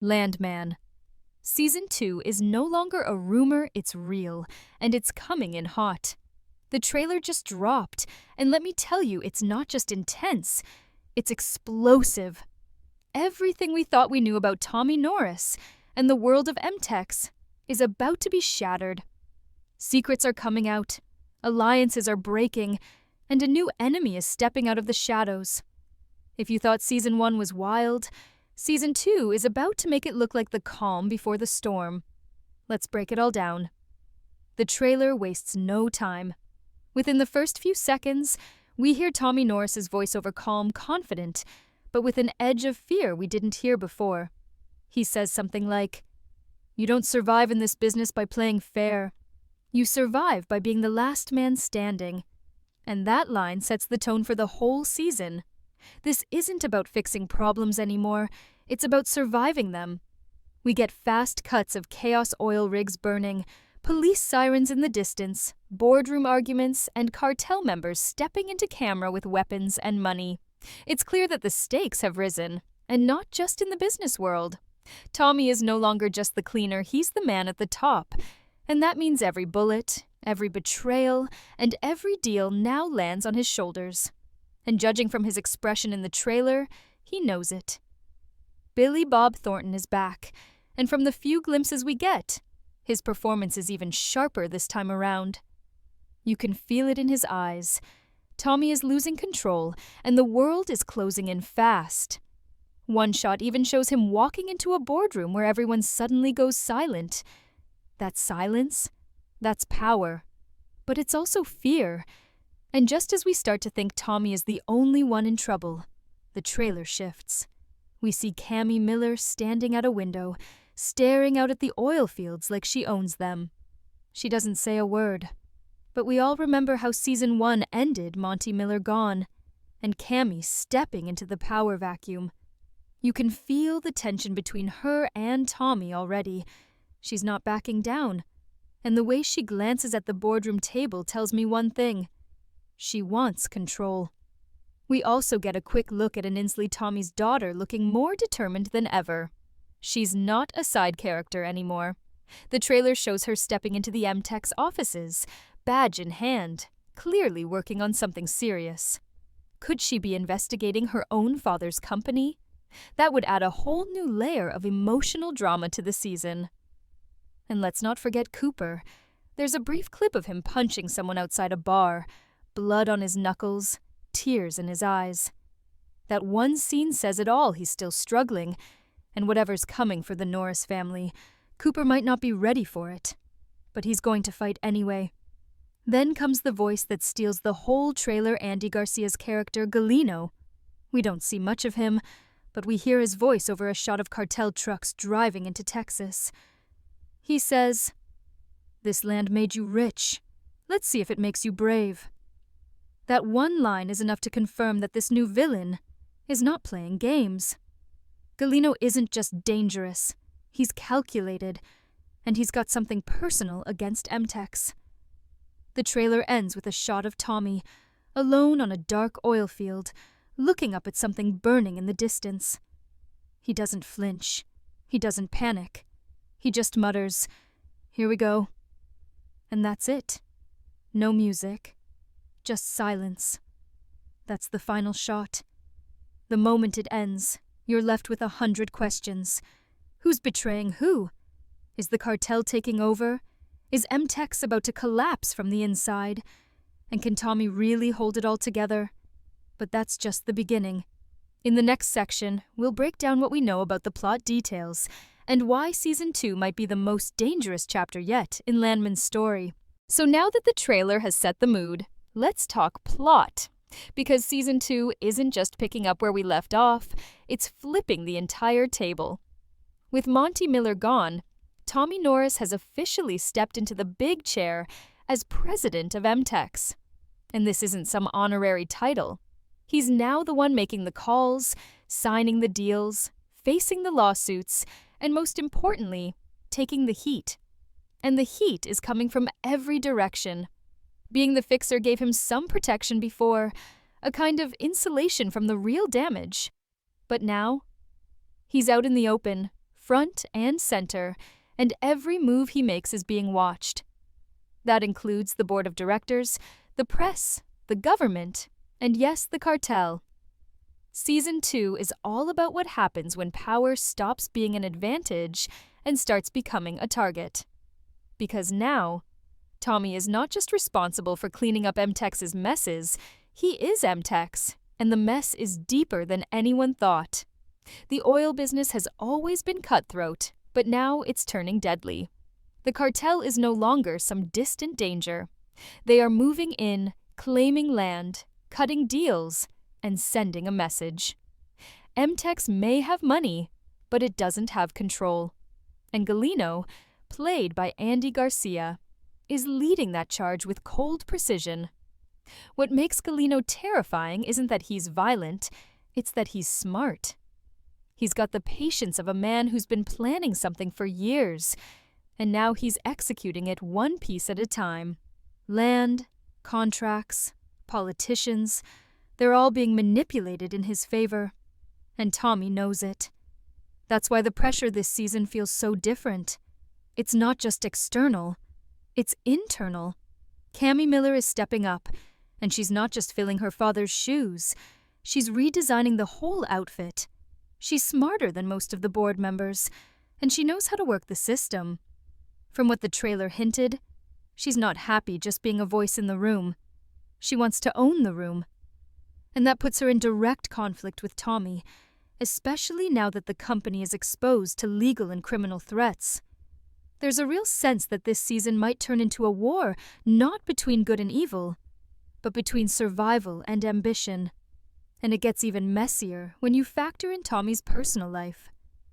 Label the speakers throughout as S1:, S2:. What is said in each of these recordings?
S1: Landman. Season 2 is no longer a rumor, it's real, and it's coming in hot. The trailer just dropped, and let me tell you, it's not just intense, it's explosive. Everything we thought we knew about Tommy Norris and the world of MTechs is about to be shattered. Secrets are coming out, alliances are breaking, and a new enemy is stepping out of the shadows. If you thought Season 1 was wild, Season 2 is about to make it look like the calm before the storm. Let's break it all down. The trailer wastes no time. Within the first few seconds, we hear Tommy Norris's voiceover calm, confident, but with an edge of fear we didn't hear before. He says something like, "You don't survive in this business by playing fair. You survive by being the last man standing." And that line sets the tone for the whole season. This isn't about fixing problems anymore, it's about surviving them. We get fast cuts of chaos oil rigs burning, police sirens in the distance, boardroom arguments, and cartel members stepping into camera with weapons and money. It's clear that the stakes have risen, and not just in the business world. Tommy is no longer just the cleaner, he's the man at the top. And that means every bullet, every betrayal, and every deal now lands on his shoulders. And judging from his expression in the trailer, he knows it. Billy Bob Thornton is back, and from the few glimpses we get, his performance is even sharper this time around. You can feel it in his eyes. Tommy is losing control, and the world is closing in fast. One shot even shows him walking into a boardroom where everyone suddenly goes silent. That silence, that's power. But it's also fear. And just as we start to think Tommy is the only one in trouble, the trailer shifts. We see Cammy Miller standing at a window, staring out at the oil fields like she owns them. She doesn't say a word, but we all remember how Season 1 ended Monty Miller gone, and Cammy stepping into the power vacuum. You can feel the tension between her and Tommy already. She's not backing down, and the way she glances at the boardroom table tells me one thing. She wants control. We also get a quick look at Inslee Tommy's daughter looking more determined than ever. She's not a side character anymore. The trailer shows her stepping into the MTech's offices, badge in hand, clearly working on something serious. Could she be investigating her own father's company? That would add a whole new layer of emotional drama to the season. And let's not forget Cooper. There's a brief clip of him punching someone outside a bar, blood on his knuckles, tears in his eyes. That one scene says it all. He's still struggling, and whatever's coming for the Norris family, Cooper might not be ready for it. But he's going to fight anyway. Then comes the voice that steals the whole trailer, Andy Garcia's character, Galino. We don't see much of him, but we hear his voice over a shot of cartel trucks driving into Texas. He says, "This land made you rich. Let's see if it makes you brave." That one line is enough to confirm that this new villain is not playing games. Galino isn't just dangerous, he's calculated, and he's got something personal against MTechs. The trailer ends with a shot of Tommy, alone on a dark oil field, looking up at something burning in the distance. He doesn't flinch, he doesn't panic, he just mutters, "Here we go." And that's it. No music. Just silence. That's the final shot. The moment it ends, you're left with 100 questions. Who's betraying who? Is the cartel taking over? Is MTechs about to collapse from the inside? And can Tommy really hold it all together? But that's just the beginning. In the next section, we'll break down what we know about the plot details and why Season 2 might be the most dangerous chapter yet in Landman's story. So now that the trailer has set the mood, let's talk plot. Because Season 2 isn't just picking up where we left off, it's flipping the entire table. With Monty Miller gone, Tommy Norris has officially stepped into the big chair as president of MTechs. And this isn't some honorary title. He's now the one making the calls, signing the deals, facing the lawsuits, and most importantly, taking the heat. And the heat is coming from every direction. Being the fixer gave him some protection before, a kind of insulation from the real damage. But now, he's out in the open, front and center, and every move he makes is being watched. That includes the board of directors, the press, the government, and yes, the cartel. Season 2 is all about what happens when power stops being an advantage and starts becoming a target. Because now, Tommy is not just responsible for cleaning up MTech's messes, he is MTech, and the mess is deeper than anyone thought. The oil business has always been cutthroat, but now it's turning deadly. The cartel is no longer some distant danger. They are moving in, claiming land, cutting deals, and sending a message. MTech may have money, but it doesn't have control. And Galino, played by Andy Garcia, is leading that charge with cold precision. What makes Galino terrifying isn't that he's violent, it's that he's smart. He's got the patience of a man who's been planning something for years, and now he's executing it one piece at a time. Land, contracts, politicians, they're all being manipulated in his favor, and Tommy knows it. That's why the pressure this season feels so different. It's not just external, it's internal. Cammy Miller is stepping up, and she's not just filling her father's shoes, she's redesigning the whole outfit. She's smarter than most of the board members, and she knows how to work the system. From what the trailer hinted, she's not happy just being a voice in the room. She wants to own the room. And that puts her in direct conflict with Tommy, especially now that the company is exposed to legal and criminal threats. There's a real sense that this season might turn into a war, not between good and evil, but between survival and ambition. And it gets even messier when you factor in Tommy's personal life.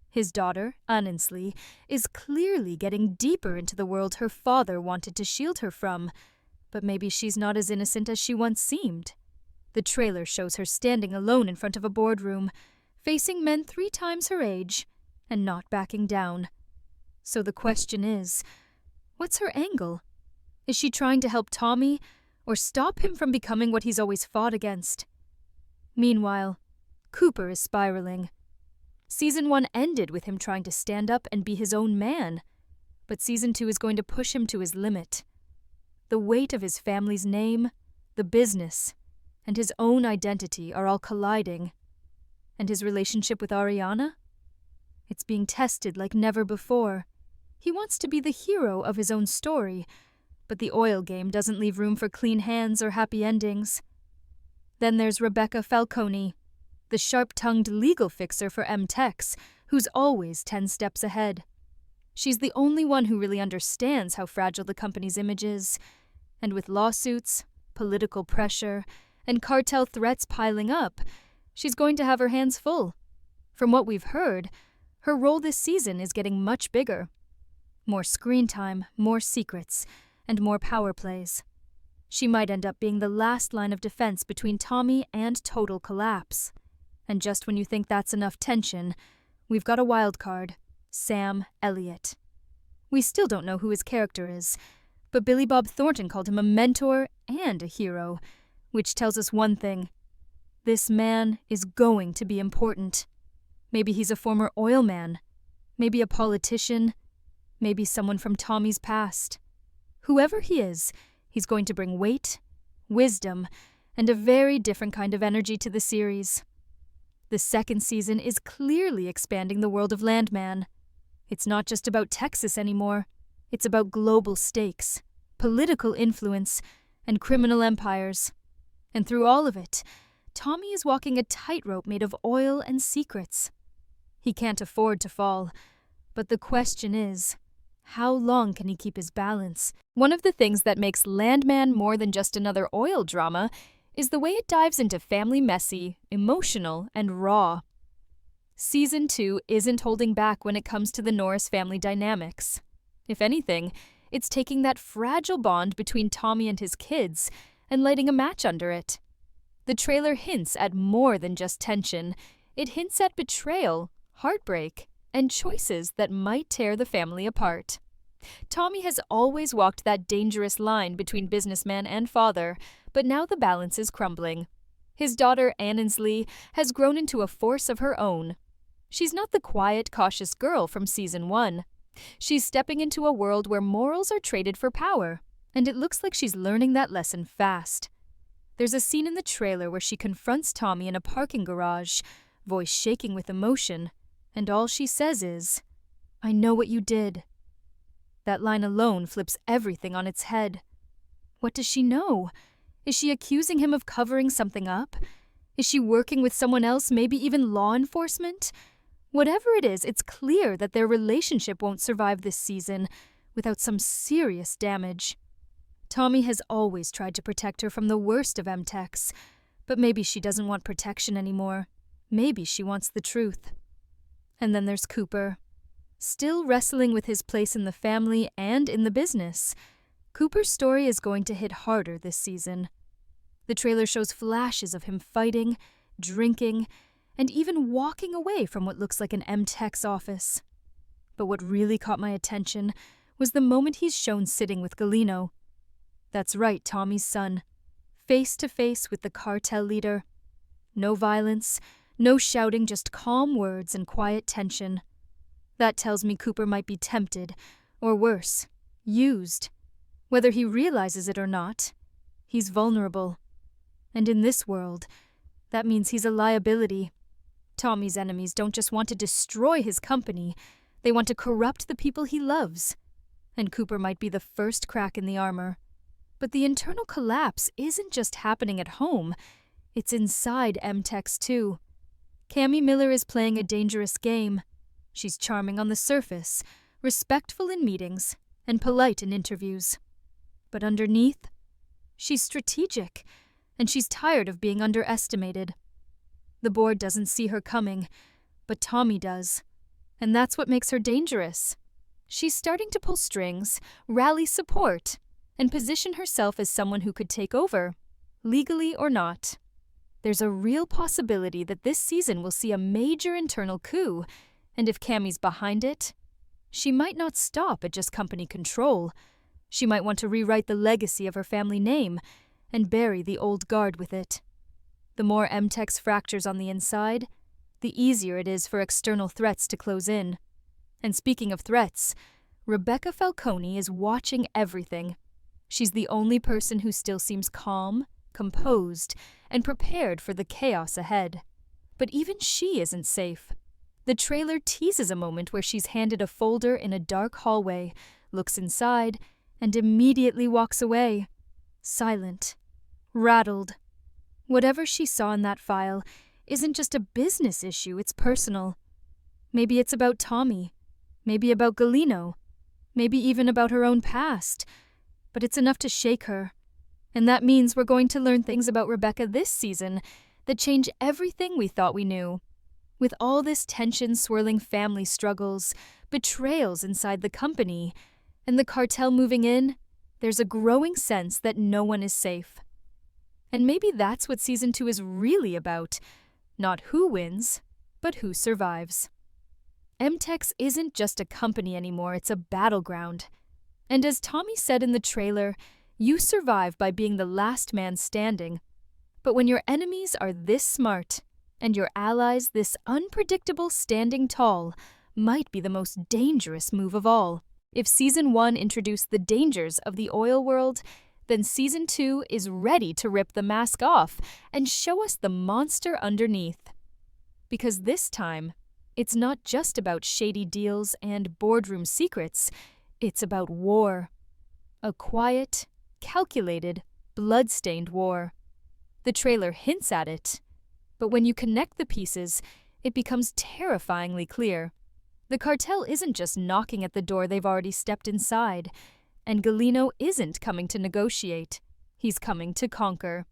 S1: His daughter, Anansley, is clearly getting deeper into the world her father wanted to shield her from, but maybe she's not as innocent as she once seemed. The trailer shows her standing alone in front of a boardroom, facing men 3 times her age, and not backing down. So the question is, what's her angle? Is she trying to help Tommy, or stop him from becoming what he's always fought against? Meanwhile, Cooper is spiraling. Season 1 ended with him trying to stand up and be his own man, but Season 2 is going to push him to his limit. The weight of his family's name, the business, and his own identity are all colliding. And his relationship with Ariana? It's being tested like never before. He wants to be the hero of his own story, but the oil game doesn't leave room for clean hands or happy endings. Then there's Rebecca Falcone, the sharp-tongued legal fixer for MTech, who's always 10 steps ahead. She's the only one who really understands how fragile the company's image is, and with lawsuits, political pressure, and cartel threats piling up, she's going to have her hands full. From what we've heard, her role this season is getting much bigger. More screen time, more secrets, and more power plays. She might end up being the last line of defense between Tommy and total collapse. And just when you think that's enough tension, we've got a wild card, Sam Elliott. We still don't know who his character is, but Billy Bob Thornton called him a mentor and a hero, which tells us one thing. This man is going to be important. Maybe he's a former oil man, maybe a politician, maybe someone from Tommy's past. Whoever he is, he's going to bring weight, wisdom, and a very different kind of energy to the series. The second season is clearly expanding the world of Landman. It's not just about Texas anymore. It's about global stakes, political influence, and criminal empires. And through all of it, Tommy is walking a tightrope made of oil and secrets. He can't afford to fall, but the question is, how long can he keep his balance? One of the things that makes Landman more than just another oil drama is the way it dives into family messy, emotional, and raw. Season 2 isn't holding back when it comes to the Norris family dynamics. If anything, it's taking that fragile bond between Tommy and his kids and lighting a match under it. The trailer hints at more than just tension. It hints at betrayal, heartbreak, and choices that might tear the family apart. Tommy has always walked that dangerous line between businessman and father, but now the balance is crumbling. His daughter, Anansley, has grown into a force of her own. She's not the quiet, cautious girl from Season 1. She's stepping into a world where morals are traded for power, and it looks like she's learning that lesson fast. There's a scene in the trailer where she confronts Tommy in a parking garage, voice shaking with emotion, and all she says is, "I know what you did." That line alone flips everything on its head. What does she know? Is she accusing him of covering something up? Is she working with someone else, maybe even law enforcement? Whatever it is, it's clear that their relationship won't survive this season without some serious damage. Tommy has always tried to protect her from the worst of MTechs, but maybe she doesn't want protection anymore. Maybe she wants the truth. And then there's Cooper. Still wrestling with his place in the family and in the business, Cooper's story is going to hit harder this season. The trailer shows flashes of him fighting, drinking, and even walking away from what looks like an MTech's office. But what really caught my attention was the moment he's shown sitting with Galino. That's right, Tommy's son. Face to face with the cartel leader. No violence, no shouting, just calm words and quiet tension. That tells me Cooper might be tempted, or worse, used. Whether he realizes it or not, he's vulnerable. And in this world, that means he's a liability. Tommy's enemies don't just want to destroy his company, they want to corrupt the people he loves. And Cooper might be the first crack in the armor. But the internal collapse isn't just happening at home, it's inside MTechs too. Cammy Miller is playing a dangerous game. She's charming on the surface, respectful in meetings, and polite in interviews. But underneath, she's strategic, and she's tired of being underestimated. The board doesn't see her coming, but Tommy does. And that's what makes her dangerous. She's starting to pull strings, rally support, and position herself as someone who could take over, legally or not. There's a real possibility that this season will see a major internal coup, and if Cammy's behind it, she might not stop at just company control. She might want to rewrite the legacy of her family name and bury the old guard with it. The more MTech's fractures on the inside, the easier it is for external threats to close in. And speaking of threats, Rebecca Falcone is watching everything. She's the only person who still seems calm, composed, and prepared for the chaos ahead. But even she isn't safe. The trailer teases a moment where she's handed a folder in a dark hallway, looks inside, and immediately walks away. Silent. Rattled. Whatever she saw in that file isn't just a business issue, it's personal. Maybe it's about Tommy. Maybe about Galino. Maybe even about her own past. But it's enough to shake her. And that means we're going to learn things about Rebecca this season that change everything we thought we knew. With all this tension swirling family struggles, betrayals inside the company, and the cartel moving in, there's a growing sense that no one is safe. And maybe that's what Season 2 is really about. Not who wins, but who survives. MTechs isn't just a company anymore, it's a battleground. And as Tommy said in the trailer, you survive by being the last man standing. But when your enemies are this smart, and your allies this unpredictable standing tall, might be the most dangerous move of all. If Season 1 introduced the dangers of the oil world, then Season 2 is ready to rip the mask off and show us the monster underneath. Because this time, it's not just about shady deals and boardroom secrets, it's about war. A quiet, calculated, blood-stained war. The trailer hints at it, but when you connect the pieces, it becomes terrifyingly clear. The cartel isn't just knocking at the door they've already stepped inside, and Galino isn't coming to negotiate. He's coming to conquer.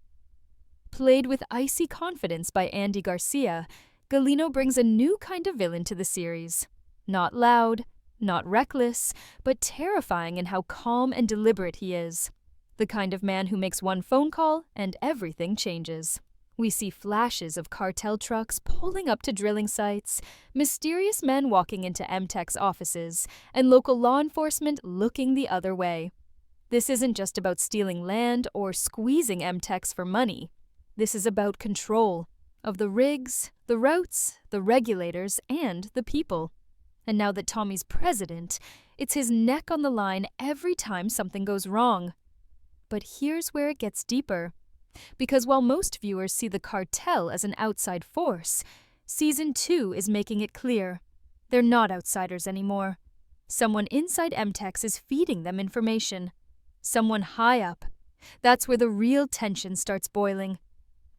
S1: Played with icy confidence by Andy Garcia, Galino brings a new kind of villain to the series. Not loud, not reckless, but terrifying in how calm and deliberate he is. The kind of man who makes one phone call and everything changes. We see flashes of cartel trucks pulling up to drilling sites, mysterious men walking into MTech's offices, and local law enforcement looking the other way. This isn't just about stealing land or squeezing MTechs for money. This is about control, of the rigs, the routes, the regulators, and the people. And now that Tommy's president, it's his neck on the line every time something goes wrong. But here's where it gets deeper. Because while most viewers see the cartel as an outside force, Season 2 is making it clear. They're not outsiders anymore. Someone inside MTEX is feeding them information. Someone high up. That's where the real tension starts boiling.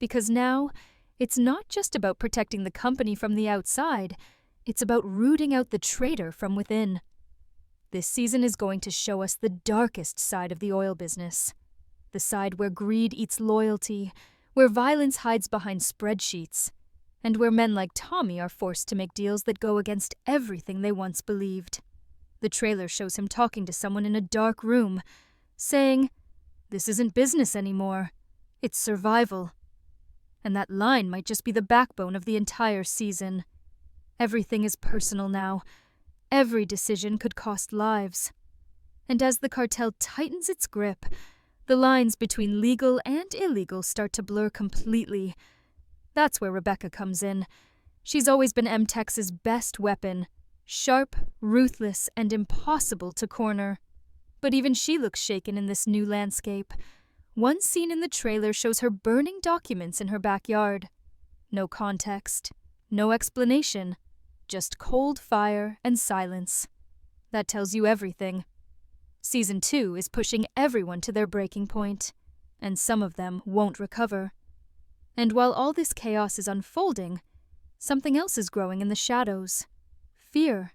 S1: Because now, it's not just about protecting the company from the outside, it's about rooting out the traitor from within. This season is going to show us the darkest side of the oil business. The side where greed eats loyalty, where violence hides behind spreadsheets, and where men like Tommy are forced to make deals that go against everything they once believed. The trailer shows him talking to someone in a dark room, saying, "This isn't business anymore, it's survival." And that line might just be the backbone of the entire season. Everything is personal now. Every decision could cost lives. And as the cartel tightens its grip, the lines between legal and illegal start to blur completely. That's where Rebecca comes in. She's always been MTEX's best weapon. Sharp, ruthless, and impossible to corner. But even she looks shaken in this new landscape. One scene in the trailer shows her burning documents in her backyard. No context, no explanation, just cold fire and silence. That tells you everything. Season 2 is pushing everyone to their breaking point, and some of them won't recover. And while all this chaos is unfolding, something else is growing in the shadows. Fear.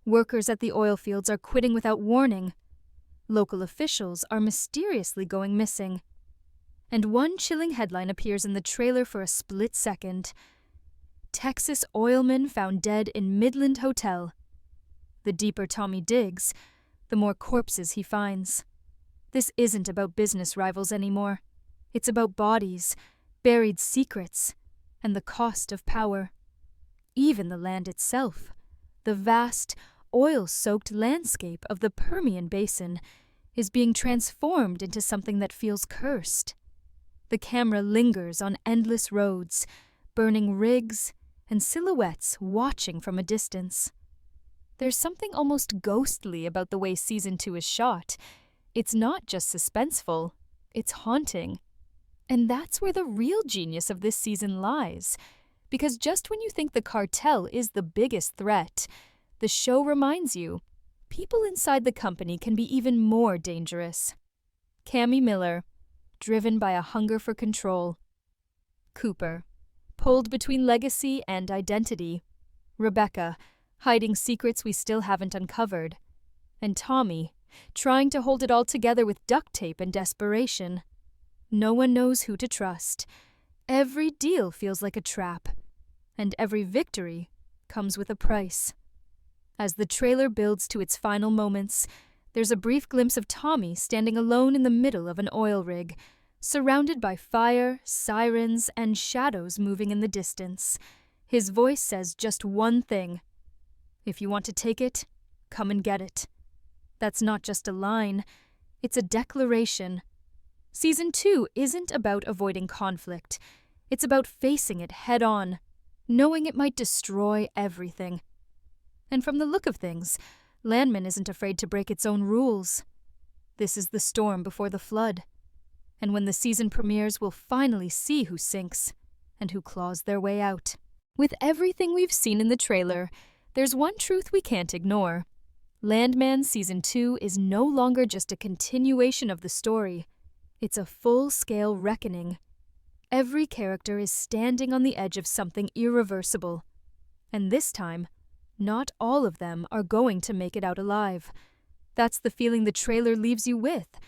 S1: Workers at the oil fields are quitting without warning. Local officials are mysteriously going missing. And one chilling headline appears in the trailer for a split second. Texas oilman found dead in Midland Hotel. The deeper Tommy digs, the more corpses he finds. This isn't about business rivals anymore. It's about bodies, buried secrets, and the cost of power. Even the land itself, the vast, oil-soaked landscape of the Permian Basin, is being transformed into something that feels cursed. The camera lingers on endless roads, burning rigs and silhouettes watching from a distance. There's something almost ghostly about the way Season 2 is shot. It's not just suspenseful, it's haunting. And that's where the real genius of this season lies. Because just when you think the cartel is the biggest threat, the show reminds you, people inside the company can be even more dangerous. Cammy Miller, driven by a hunger for control. Cooper, pulled between legacy and identity. Rebecca, hiding secrets we still haven't uncovered. And Tommy, trying to hold it all together with duct tape and desperation. No one knows who to trust. Every deal feels like a trap. And every victory comes with a price. As the trailer builds to its final moments, there's a brief glimpse of Tommy standing alone in the middle of an oil rig, surrounded by fire, sirens, and shadows moving in the distance. His voice says just one thing. "If you want to take it, come and get it." That's not just a line, it's a declaration. Season 2 isn't about avoiding conflict. It's about facing it head-on, knowing it might destroy everything. And from the look of things, Landman isn't afraid to break its own rules. This is the storm before the flood. And when the season premieres, we'll finally see who sinks and who claws their way out. With everything we've seen in the trailer, there's one truth we can't ignore. Landman Season 2 is no longer just a continuation of the story. It's a full-scale reckoning. Every character is standing on the edge of something irreversible. And this time, not all of them are going to make it out alive. That's the feeling the trailer leaves you with.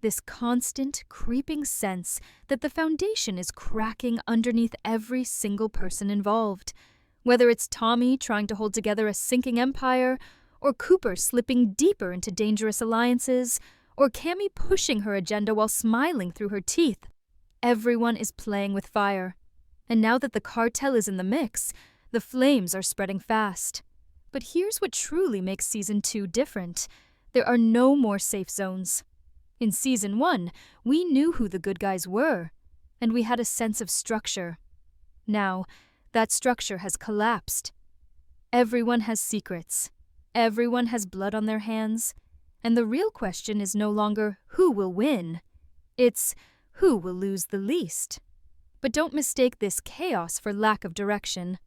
S1: This constant, creeping sense that the foundation is cracking underneath every single person involved. Whether it's Tommy trying to hold together a sinking empire, or Cooper slipping deeper into dangerous alliances, or Cammy pushing her agenda while smiling through her teeth. Everyone is playing with fire. And now that the cartel is in the mix, the flames are spreading fast. But here's what truly makes Season 2 different. There are no more safe zones. In Season 1, we knew who the good guys were, and we had a sense of structure. Now, that structure has collapsed. Everyone has secrets. Everyone has blood on their hands. And the real question is no longer who will win. It's who will lose the least. But don't mistake this chaos for lack of direction.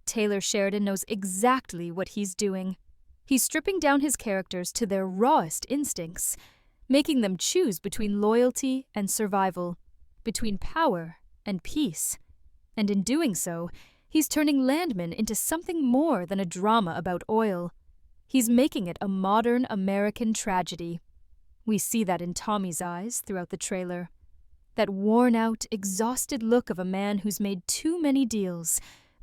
S1: Taylor Sheridan knows exactly what he's doing. He's stripping down his characters to their rawest instincts, making them choose between loyalty and survival, between power and peace. And in doing so, he's turning Landman into something more than a drama about oil. He's making it a modern American tragedy. We see that in Tommy's eyes throughout the trailer. That worn-out, exhausted look of a man who's made too many deals,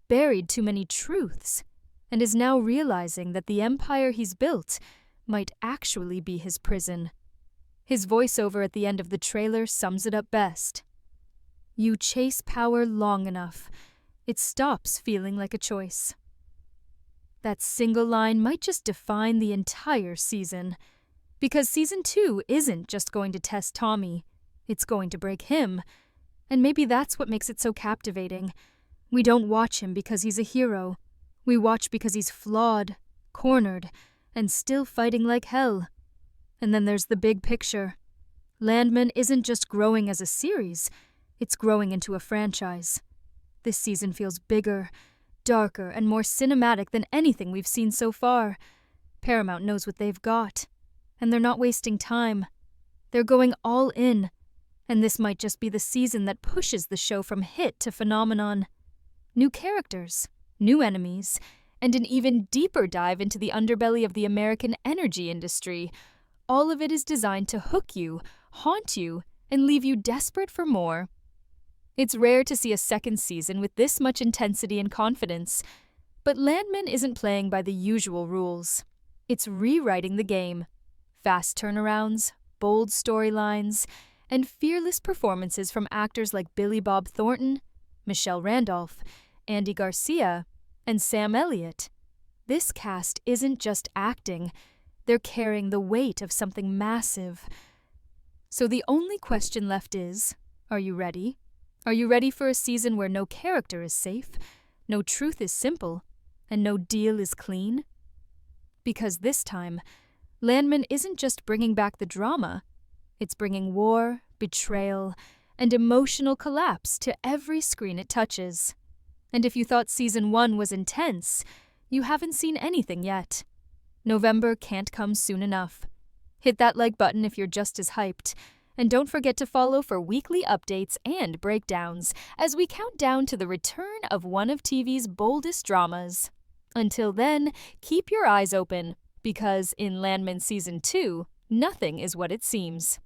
S1: buried too many truths, and is now realizing that the empire he's built might actually be his prison. His voiceover at the end of the trailer sums it up best. You chase power long enough, it stops feeling like a choice. That single line might just define the entire season, because Season 2 isn't just going to test Tommy, it's going to break him, and maybe that's what makes it so captivating. We don't watch him because he's a hero. We watch because he's flawed, cornered, and still fighting like hell. And then there's the big picture. Landman isn't just growing as a series, it's growing into a franchise. This season feels bigger, darker, and more cinematic than anything we've seen so far. Paramount knows what they've got, and they're not wasting time. They're going all in, and this might just be the season that pushes the show from hit to phenomenon. New characters, new enemies, and an even deeper dive into the underbelly of the American energy industry. All of it is designed to hook you, haunt you, and leave you desperate for more. It's rare to see a second season with this much intensity and confidence, but Landman isn't playing by the usual rules. It's rewriting the game. Fast turnarounds, bold storylines, and fearless performances from actors like Billy Bob Thornton, Michelle Randolph, Andy Garcia, and Sam Elliott. This cast isn't just acting, they're carrying the weight of something massive. So the only question left is, are you ready? Are you ready for a season where no character is safe, no truth is simple, and no deal is clean? Because this time, Landman isn't just bringing back the drama, it's bringing war, betrayal, and emotional collapse to every screen it touches. And if you thought Season 1 was intense, you haven't seen anything yet. November can't come soon enough. Hit that like button if you're just as hyped, and don't forget to follow for weekly updates and breakdowns as we count down to the return of one of TV's boldest dramas. Until then, keep your eyes open, because in Landman Season 2, nothing is what it seems.